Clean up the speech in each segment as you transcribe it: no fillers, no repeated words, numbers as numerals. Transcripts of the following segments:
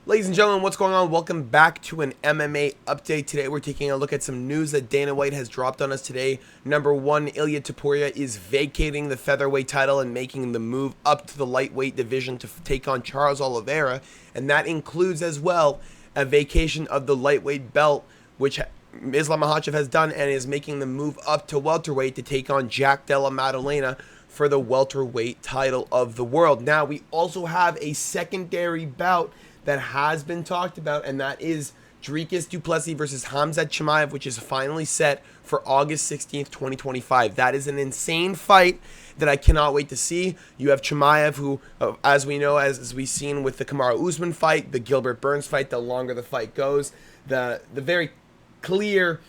Ladies and gentlemen, what's going on? Welcome back to an MMA update. Today we're taking a look at some news that Dana White has dropped on us today. Number one, Ilia Topuria is vacating the featherweight title and making the move up to the lightweight division to take on Charles Oliveira. And that includes as well a vacation of the lightweight belt, which Islam Makhachev has done, and is making the move up to welterweight to take on Jack Della Maddalena for the welterweight title of the world. Now, we also have a secondary bout that has been talked about, and that is Dricus du Plessis versus Khamzat Chimaev, which is finally set for August 16th, 2025. That is an insane fight that I cannot wait to see. You have Chimaev, who, as we know, as we've seen with the Kamaru Usman fight, the Gilbert Burns fight, the longer the fight goes, the very clear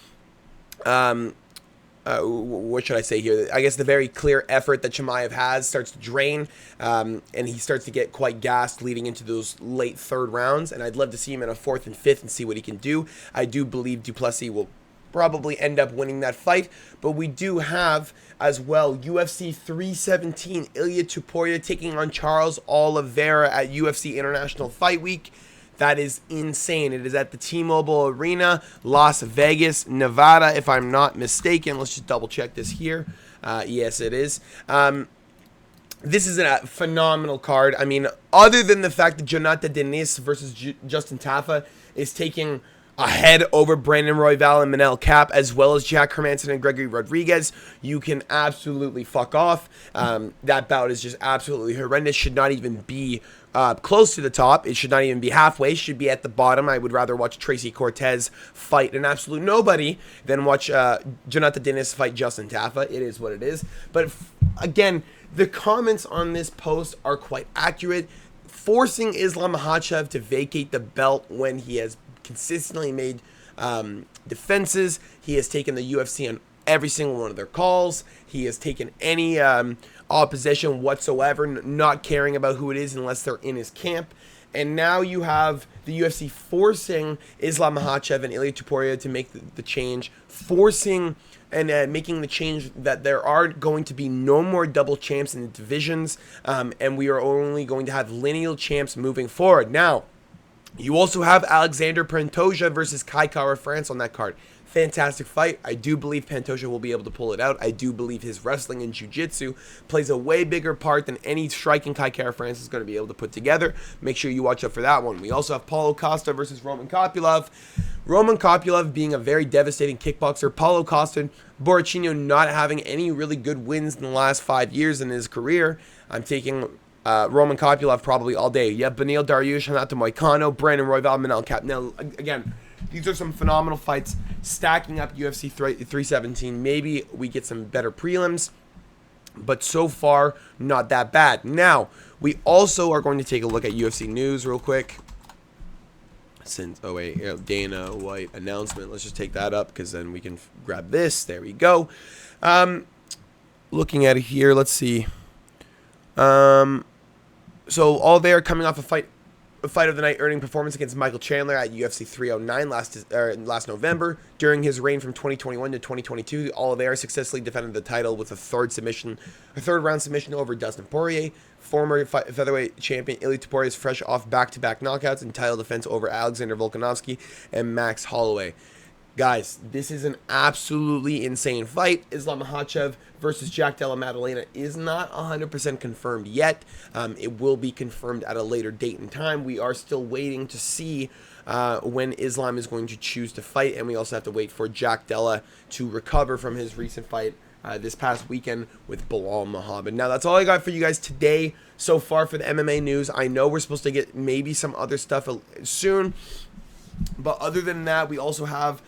what should I say here? I guess the very clear effort that Chimaev has starts to drain, and he starts to get quite gassed leading into those late third rounds. And I'd love to see him in a fourth and fifth and see what he can do. I do believe du Plessis will probably end up winning that fight, but we do have as well UFC 317, Ilia Topuria taking on Charles Oliveira at UFC International Fight Week. That is insane. It is at the T-Mobile Arena, Las Vegas, Nevada, if I'm not mistaken. Let's just double check this here. Yes, it is. This is a phenomenal card. I mean, other than the fact that Jonathan Dennis versus Justin Tafa is taking a head over Brandon Royval and Manel Kape, as well as Jack Hermanson and Gregory Rodriguez, you can absolutely fuck off. That bout is just absolutely horrendous. Should not even be close to the top. It should not even be halfway. It should be at the bottom. I would rather watch Tracy Cortez fight an absolute nobody than watch Jonathan Dennis fight Justin Tafa. It is what it is. But again, the comments on this post are quite accurate. Forcing Islam Makhachev to vacate the belt when he has consistently made defenses. He has taken the UFC on every single one of their calls. He has taken any opposition whatsoever, not caring about who it is unless they're in his camp. And now you have the UFC forcing Islam Makhachev and Ilia Topuria to make the change, forcing and making the change that there are going to be no more double champs in the divisions, and we are only going to have lineal champs moving forward. Now, you also have Alexander Pantoja versus Kai Kara France on that card. Fantastic fight. I do believe Pantoja will be able to pull it out. I do believe his wrestling and jiu-jitsu plays a way bigger part than any striking Kai Kara France is going to be able to put together. Make sure you watch out for that one. We also have Paulo Costa versus Roman Kopylov. Roman Kopylov being a very devastating kickboxer. Paulo Costa Borrachino not having any really good wins in the last 5 years in his career. I'm taking Roman Kopylov probably all day. Yeah, Beneil Dariush, Renato Moicano, Brandon Royval, Manel Kape. Now, again, these are some phenomenal fights stacking up UFC 317. Maybe we get some better prelims, but so far, not that bad. Now, we also are going to take a look at UFC news real quick. Since, Dana White announcement. Let's just take that up because then we can grab this. There we go. Looking at it here, let's see. So Oliveira coming off a fight of the night, earning performance against Michael Chandler at UFC 309 last November. During his reign from 2021 to 2022, Oliveira successfully defended the title with a third round submission over Dustin Poirier. Former featherweight champion Ilia Topuria is fresh off back-to-back knockouts and title defense over Alexander Volkanovski and Max Holloway. Guys, this is an absolutely insane fight. Islam Makhachev versus Jack Della Maddalena is not 100% confirmed yet. It will be confirmed at a later date and time. We are still waiting to see when Islam is going to choose to fight, and we also have to wait for Jack Della to recover from his recent fight this past weekend with Bilal Muhammad. Now, that's all I got for you guys today so far for the MMA news. I know we're supposed to get maybe some other stuff soon, but other than that, we also have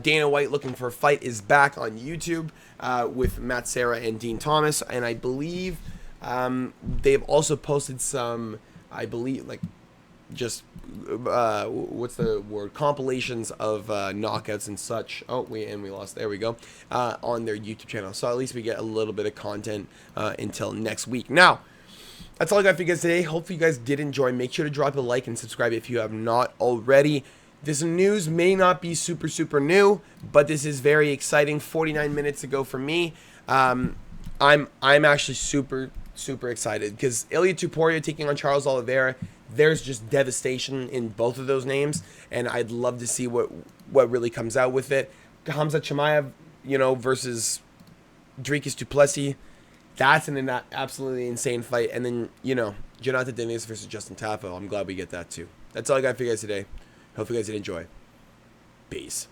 Dana White Looking for a Fight is back on YouTube with Matt Serra and Dean Thomas, and I believe they've also posted some, what's the word, compilations of knockouts and such. We lost. There we go. On their YouTube channel. So at least we get a little bit of content until next week. Now, that's all I got for you guys today. Hopefully you guys did enjoy. Make sure to drop a like and subscribe if you have not already. This news may not be super new, but this is very exciting. 49 minutes ago for me. I'm actually super excited because Ilia Topuria taking on Charles Oliveira. there's just devastation in both of those names, and I'd love to see what really comes out with it. Khamzat Chimaev, you know, versus Dricus du Plessis. That's an absolutely insane fight. And then, you know, Jonathan Dennis versus Justin Tafa. I'm glad we get that too. That's all I got for you guys today. Hope you guys did enjoy. Peace.